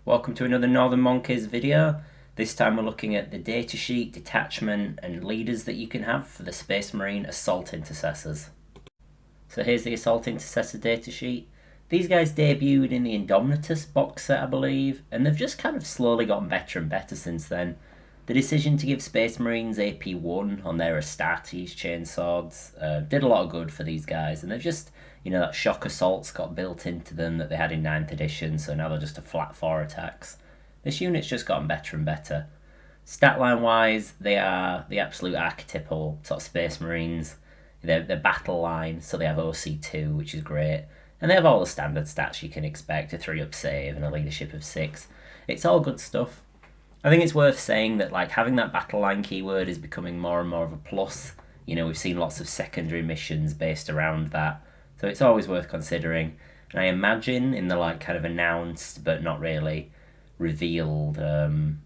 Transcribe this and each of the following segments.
Welcome to another Northern Monkeys video. This time we're looking at the datasheet, detachment and leaders that you can have for the Space Marine Assault Intercessors. So here's the Assault Intercessor datasheet. These guys debuted in the Indomitus box set, I believe, and they've just kind of slowly gotten better and better since then. The decision to give Space Marines AP1 on their Astartes chainswords did a lot of good for these guys, and they've just, that shock assault's got built into them that they had in 9th edition, so now they're just a flat 4 attacks. This unit's just gotten better and better. Stat line wise, they are the absolute archetypal sort of Space Marines. They're battle line, so they have OC2, which is great, and they have all the standard stats you can expect, a 3-up save and a leadership of 6. It's all good stuff. I think it's worth saying that having that battle line keyword is becoming more and more of a plus. We've seen lots of secondary missions based around that, so it's always worth considering. And I imagine in the kind of announced but not really revealed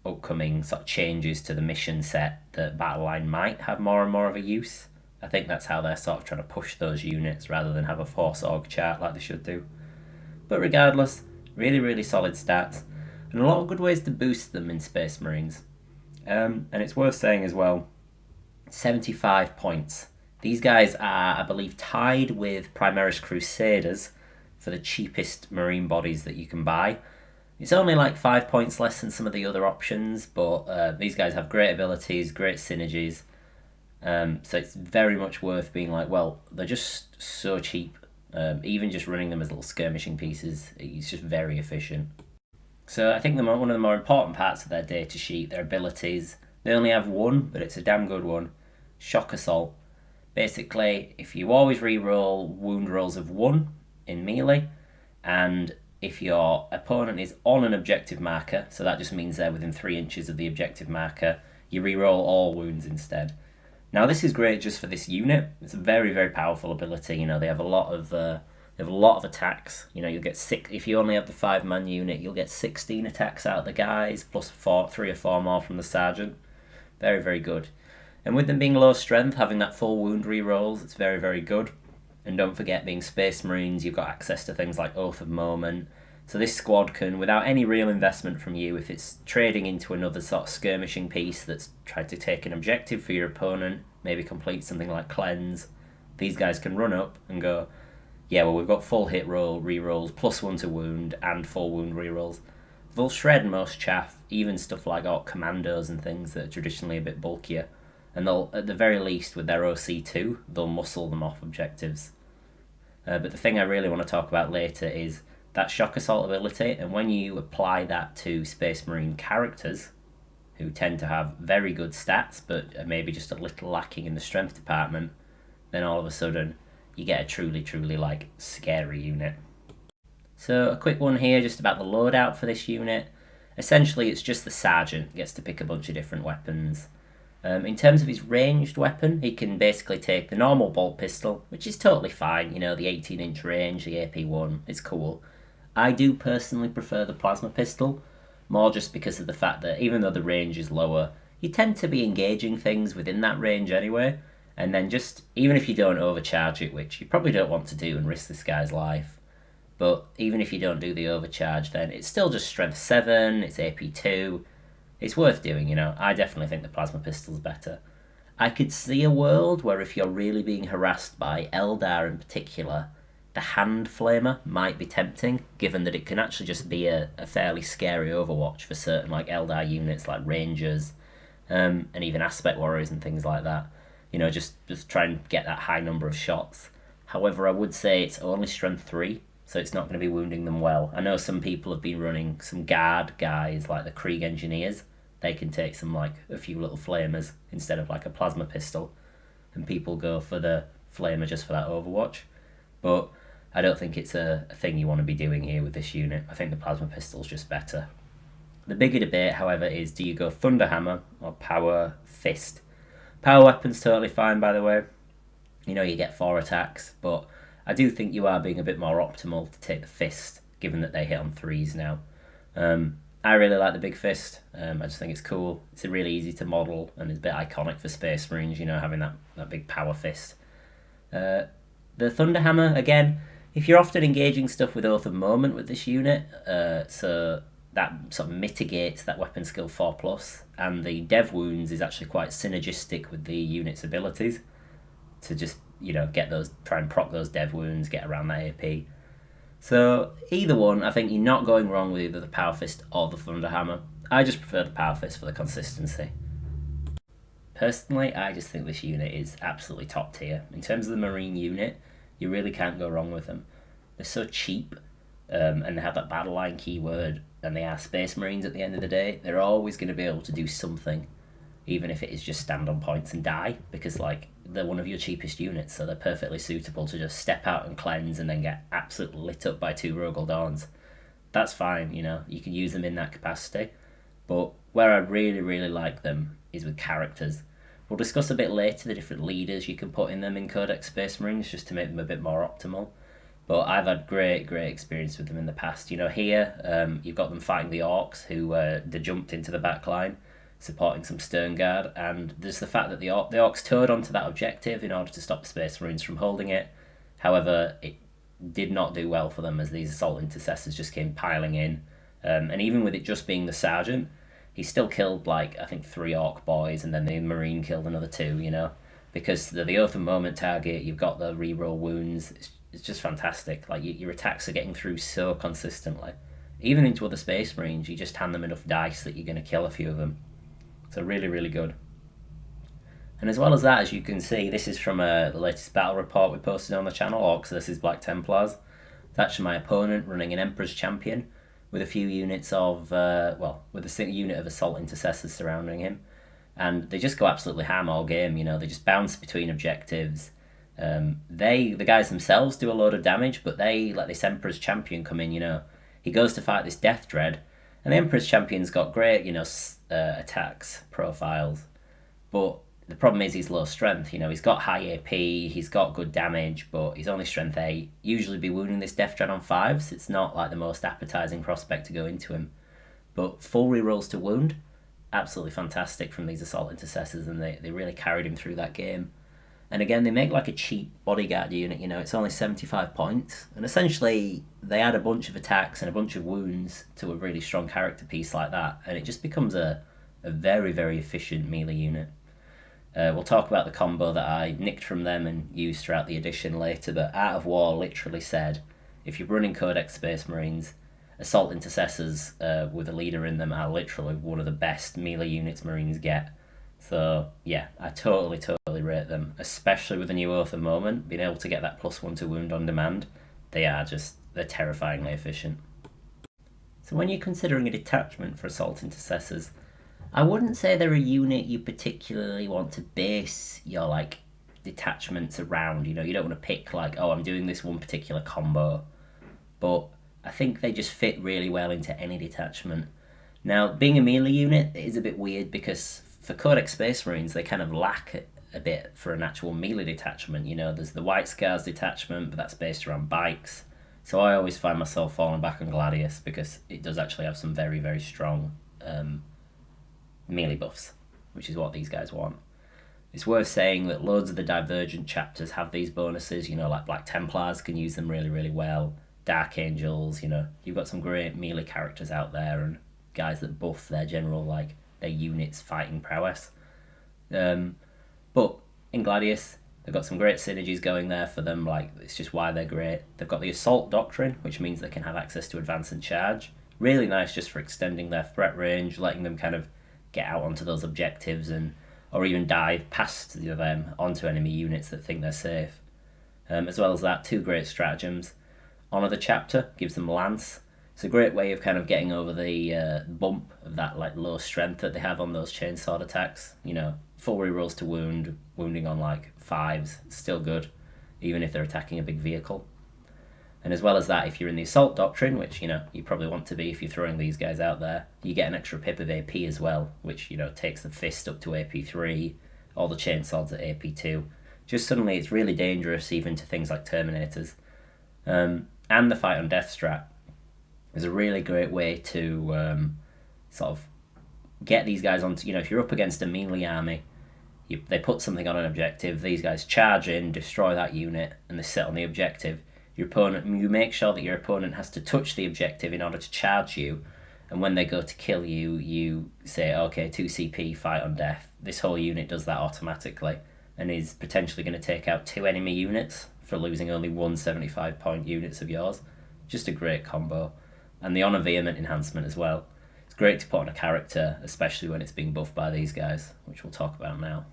upcoming sort of changes to the mission set, that battle line might have more and more of a use. I think that's how they're sort of trying to push those units rather than have a force org chart like they should do. But regardless, really solid stats, and a lot of good ways to boost them in Space Marines. And it's worth saying as well, 75 points. These guys are, I believe, tied with Primaris Crusaders for the cheapest Marine bodies that you can buy. It's only 5 points less than some of the other options, but these guys have great abilities, great synergies. So it's very much worth being they're just so cheap. Even just running them as little skirmishing pieces, it's just very efficient. So I think one of the more important parts of their data sheet, their abilities, they only have one, but it's a damn good one. Shock Assault. Basically, if you always reroll wound rolls of 1 in melee, and if your opponent is on an objective marker, so that just means they're within 3 inches of the objective marker, you reroll all wounds instead. Now this is great just for this unit. It's a very powerful ability. They have a lot of attacks. You'll get 6 if you only have the 5-man unit. You'll get 16 attacks out of the guys, plus 3 or 4 more from the sergeant. Very good. And with them being low strength, having that full wound rerolls, it's very good. And don't forget, being Space Marines, you've got access to things like Oath of Moment. So this squad can, without any real investment from you, if it's trading into another sort of skirmishing piece that's tried to take an objective for your opponent, maybe complete something like Cleanse, these guys can run up and go, yeah, well, we've got full hit roll rerolls, +1 to wound, and full wound rerolls. They'll shred most chaff, even stuff like Ork Commandos and things that are traditionally a bit bulkier. And they'll, at the very least, with their OC2, they'll muscle them off objectives. But the thing I really want to talk about later is that Shock Assault ability, and when you apply that to Space Marine characters, who tend to have very good stats, but are maybe just a little lacking in the strength department, then all of a sudden, you get a truly scary unit. So a quick one here just about the loadout for this unit. Essentially, it's just the sergeant gets to pick a bunch of different weapons. In terms of his ranged weapon, he can basically take the normal bolt pistol, which is totally fine, the 18-inch range, the AP1, it's cool. I do personally prefer the plasma pistol, more just because of the fact that even though the range is lower, you tend to be engaging things within that range anyway, and then just, even if you don't overcharge it, which you probably don't want to do and risk this guy's life, but even if you don't do the overcharge, then it's still just strength 7, it's AP2, it's worth doing, I definitely think the plasma pistol's better. I could see a world where if you're really being harassed by Eldar in particular, the hand flamer might be tempting, given that it can actually just be a fairly scary overwatch for certain Eldar units like Rangers, and even Aspect Warriors and things like that. Just try and get that high number of shots. However, I would say it's only strength 3, so it's not going to be wounding them well. I know some people have been running some guard guys like the Krieg Engineers. They can take some a few little flamers instead of a plasma pistol, and people go for the flamer just for that overwatch. But I don't think it's a thing you want to be doing here with this unit. I think the plasma pistol's just better. The bigger debate, however, is do you go Thunderhammer or Power Fist? Power weapon's totally fine, by the way. You get 4 attacks, but I do think you are being a bit more optimal to take the Fist, given that they hit on 3s now. I really like the Big Fist. I just think it's cool. It's really easy to model, and it's a bit iconic for Space Marines, having that big Power Fist. The Thunderhammer, again, if you're often engaging stuff with Oath of Moment with this unit, so that sort of mitigates that weapon skill 4+, and the dev wounds is actually quite synergistic with the unit's abilities to just, get those, try and proc those dev wounds, get around that AP. So either one, I think you're not going wrong with either the Power Fist or the Thunderhammer. I just prefer the Power Fist for the consistency. Personally, I just think this unit is absolutely top tier. In terms of the Marine unit, you really can't go wrong with them. They're so cheap, and they have that battle line keyword, and they are Space Marines at the end of the day. They're always going to be able to do something, even if it is just stand on points and die, because they're one of your cheapest units, so they're perfectly suitable to just step out and cleanse and then get absolutely lit up by 2 Rogal Dawns. That's fine, you can use them in that capacity. But where I really, really like them is with characters. We'll discuss a bit later the different leaders you can put in them in Codex Space Marines just to make them a bit more optimal. But I've had great experience with them in the past. Here you've got them fighting the Orks, who they jumped into the back line, supporting some Stern Guard, and there's the fact that the Orks towed onto that objective in order to stop the Space Marines from holding it. However, it did not do well for them as these Assault Intercessors just came piling in. And even with it just being the Sergeant, he still killed, I think 3 Ork boys, and then the Marine killed another 2, because the Oath of Moment target, you've got the reroll wounds. It's just fantastic. Your attacks are getting through so consistently. Even into other Space Marines, you just hand them enough dice that you're going to kill a few of them. So really, really good. And as well as that, as you can see, this is from the latest battle report we posted on the channel, Orks versus Black Templars. It's actually my opponent running an Emperor's Champion with a few units of, with a single unit of Assault Intercessors surrounding him. And they just go absolutely ham all game, they just bounce between objectives. The guys themselves do a load of damage, but they let this Emperor's Champion come in, He goes to fight this Death Dread, and the Emperor's Champion's got great, attacks, profiles. But the problem is he's low strength, he's got high AP, he's got good damage, but he's only strength 8. Usually be wounding this Death Dread on 5s, it's not the most appetising prospect to go into him. But full rerolls to wound, absolutely fantastic from these Assault Intercessors, and they really carried him through that game. And again, they make a cheap bodyguard unit, it's only 75 points. And essentially, they add a bunch of attacks and a bunch of wounds to a really strong character piece like that, and it just becomes a very, very efficient melee unit. We'll talk about the combo that I nicked from them and used throughout the edition later, but Art of War literally said, if you're running Codex Space Marines, Assault Intercessors with a leader in them are literally one of the best melee units Marines get. So yeah, I totally rate them, especially with the new Oath of Moment, being able to get that +1 to wound on demand. They're terrifyingly efficient. So when you're considering a detachment for Assault Intercessors, I wouldn't say they're a unit you particularly want to base your detachments around. You don't want to pick I'm doing this one particular combo. But I think they just fit really well into any detachment. Now, being a melee unit is a bit weird because for Codex Space Marines, they kind of lack a bit for an actual melee detachment. There's the White Scars detachment, but that's based around bikes. So I always find myself falling back on Gladius because it does actually have some very, very strong melee buffs, which is what these guys want. It's worth saying that loads of the Divergent chapters have these bonuses, Black Templars can use them really, really well. Dark Angels, you've got some great melee characters out there and guys that buff their general, their units' fighting prowess. But in Gladius, they've got some great synergies going there for them, it's just why they're great. They've got the Assault Doctrine, which means they can have access to advance and charge. Really nice just for extending their threat range, letting them kind of get out onto those objectives or even dive past them onto enemy units that think they're safe. As well as that, 2 great stratagems. Honour the Chapter gives them Lance. It's a great way of kind of getting over the bump of that low strength that they have on those chainsword attacks. Full rerolls to wounding on 5s, still good, even if they're attacking a big vehicle. And as well as that, if you're in the Assault Doctrine, which, you probably want to be if you're throwing these guys out there, you get an extra pip of AP as well, which, takes the Fist up to AP3, all the Chainswords at AP2. Just suddenly it's really dangerous even to things like Terminators. And the Fight on Death strat is a really great way to sort of get these guys onto, if you're up against a melee army, they put something on an objective, these guys charge in, destroy that unit, and they sit on the objective. You make sure that your opponent has to touch the objective in order to charge you, and when they go to kill you, you say, okay, 2 CP, fight on death. This whole unit does that automatically, and is potentially going to take out 2 enemy units for losing only 175 point units of yours. Just a great combo. And the Honor Vehement enhancement as well. It's great to put on a character, especially when it's being buffed by these guys, which we'll talk about now.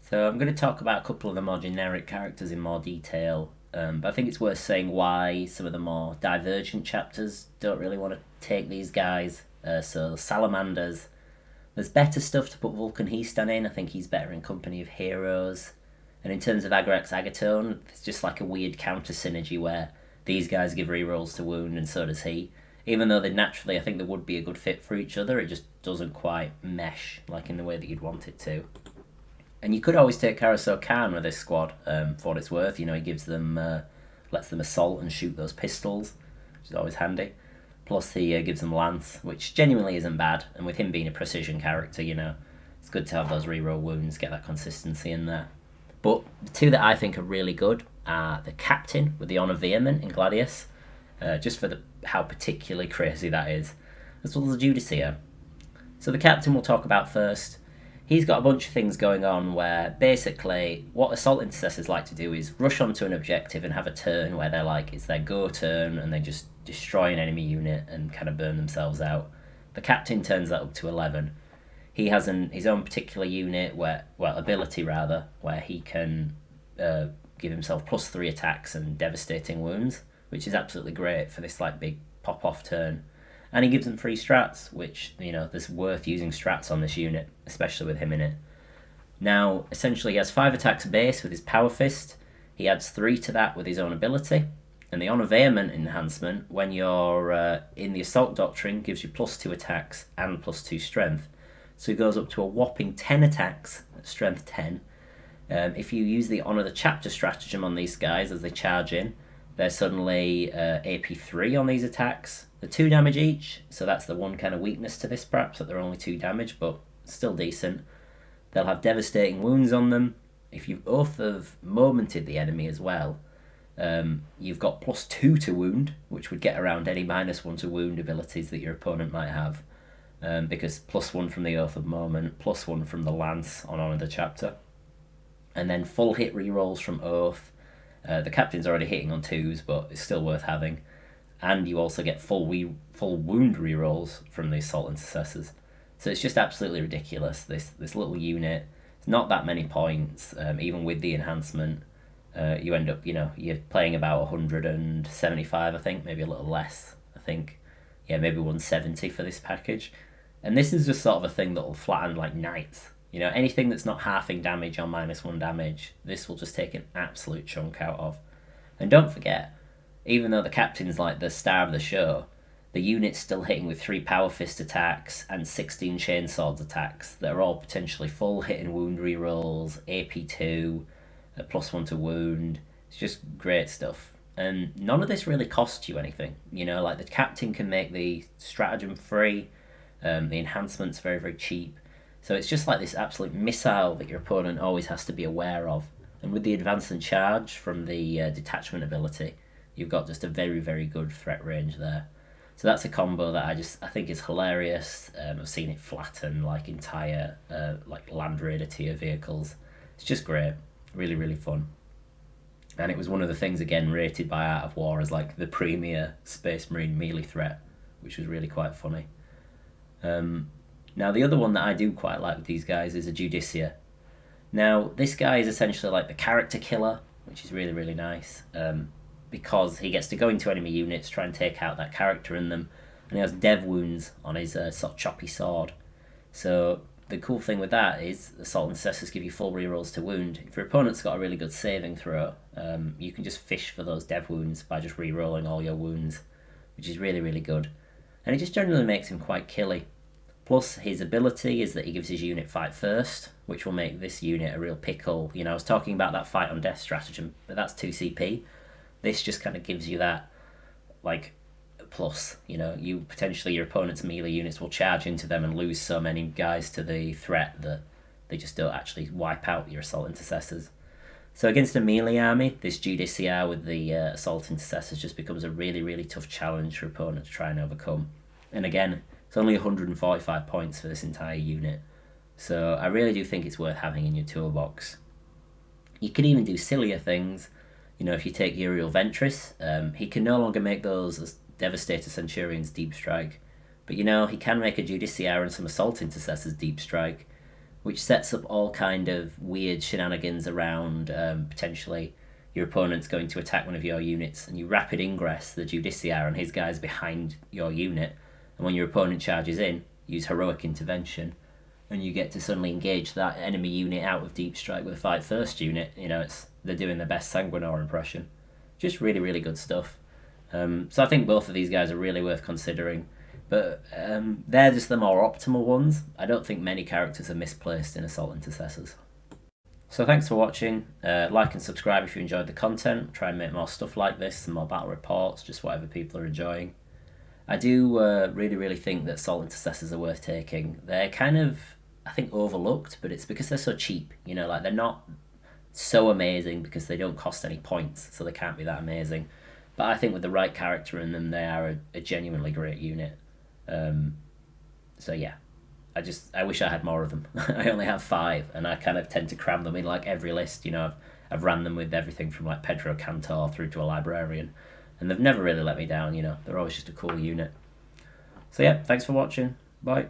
So I'm going to talk about a couple of the more generic characters in more detail, but I think it's worth saying why some of the more divergent chapters don't really want to take these guys. So Salamanders, there's better stuff to put Vulcan Heastan in. I think he's better in company of heroes. And in terms of Agrax Agatone, it's just like a weird counter synergy where these guys give rerolls to wound and so does he. Even though they naturally, I think they would be a good fit for each other, it just doesn't quite mesh like in the way that you'd want it to. And you could always take Carousel Khan with this squad, for what it's worth. You know, he gives them, lets them assault and shoot those pistols, which is always handy. Plus he gives them Lance, which genuinely isn't bad. And with him being a precision character, you know, it's good to have those reroll wounds, get that consistency in there. But the two that I think are really good are the Captain with the Honor Vehement in Gladius, just for how particularly crazy that is, as well as the Judicia. So the Captain we'll talk about first. He's got a bunch of things going on where basically what Assault Intercessors like to do is rush onto an objective and have a turn where they're like, it's their go turn and they just destroy an enemy unit and kind of burn themselves out. The Captain turns that up to 11. He has his own particular unit, ability rather, where he can give himself +3 attacks and devastating wounds, which is absolutely great for this like big pop-off turn. And he gives them free strats, which, you know, there's worth using strats on this unit, especially with him in it. Now, essentially, he has 5 attacks base with his Power Fist. He adds 3 to that with his own ability. And the Honor Vehement enhancement, when you're in the Assault Doctrine, gives you +2 attacks and +2 strength. So he goes up to a whopping 10 attacks, strength 10. If you use the Honor the Chapter stratagem on these guys as they charge in, they're suddenly AP 3 on these attacks. They're 2 damage each, so that's the one kind of weakness to this perhaps, that they're only 2 damage, but still decent. They'll have devastating wounds on them. If you've Oath of Momented the enemy as well, you've got +2 to wound, which would get around any -1 to wound abilities that your opponent might have, because +1 from the Oath of Moment, +1 from the Lance on Honor the Chapter. And then full hit rerolls from Oath. The Captain's already hitting on 2s, but it's still worth having. And you also get full wound rerolls from the Assault Intercessors. So it's just absolutely ridiculous, this little unit. It's not that many points, even with the enhancement. You end up, you know, you're playing about 175, I think, maybe a little less, I think. Yeah, maybe 170 for this package. And this is just sort of a thing that will flatten like Knights. You know, anything that's not halving damage on -1 damage, this will just take an absolute chunk out of. And don't forget, even though the Captain's like the star of the show, the unit's still hitting with 3 Power Fist attacks and 16 Chainswords attacks that are all potentially full hit and wound rerolls, AP2, a +1 to wound. It's just great stuff. And none of this really costs you anything. You know, like the Captain can make the stratagem free, the enhancement's very, very cheap. So it's just like this absolute missile that your opponent always has to be aware of. And with the advance and charge from the detachment ability, you've got just a very, very good threat range there. So that's a combo that I think is hilarious. I've seen it flatten like entire like Land Raider tier vehicles. It's just great. Really, really fun. And it was one of the things, again, rated by Art of War as like the premier Space Marine melee threat, which was really quite funny. Now, the other one that I do quite like with these guys is a Judicia. Now, this guy is essentially like the character killer, which is really, really nice, because he gets to go into enemy units, try and take out that character in them, and he has dev wounds on his sort of choppy sword. So the cool thing with that is Assault Intercessors give you full rerolls to wound. If your opponent's got a really good saving throw, you can just fish for those dev wounds by just rerolling all your wounds, which is really, really good. And it just generally makes him quite killy. Plus, his ability is that he gives his unit fight first, which will make this unit a real pickle. You know, I was talking about that fight on death stratagem, but that's 2 CP. This just kind of gives you that, like, plus. You know, your opponent's melee units will charge into them and lose so many guys to the threat that they just don't actually wipe out your Assault Intercessors. So against a melee army, this GDCR with the Assault Intercessors just becomes a really, really tough challenge for opponents to try and overcome. And again, it's only 145 points for this entire unit. So I really do think it's worth having in your toolbox. You can even do sillier things. You know, if you take Uriel Ventress, he can no longer make those Devastator Centurions deep strike. But you know, he can make a Judiciaire and some Assault Intercessors deep strike, which sets up all kind of weird shenanigans around potentially your opponent's going to attack one of your units, and you rapid ingress the Judiciaire and his guys behind your unit, and when your opponent charges in, use Heroic Intervention, and you get to suddenly engage that enemy unit out of deep strike with a fight first unit. You know, they're doing the best Sanguinor impression. Just really, really good stuff. So I think both of these guys are really worth considering. But they're just the more optimal ones. I don't think many characters are misplaced in Assault Intercessors. So thanks for watching. Like and subscribe if you enjoyed the content. Try and make more stuff like this, and more battle reports, just whatever people are enjoying. I do really, really think that Assault Intercessors are worth taking. They're kind of, I think, overlooked, but it's because they're so cheap. You know, like, they're not so amazing because they don't cost any points, so they can't be that amazing. But I think with the right character in them, they are a genuinely great unit. So yeah, I wish I had more of them. I only have 5, and I kind of tend to cram them in like every list. You know, I've ran them with everything from like Pedro Cantor through to a librarian, and they've never really let me down. You know, they're always just a cool unit. So yeah, thanks for watching. Bye.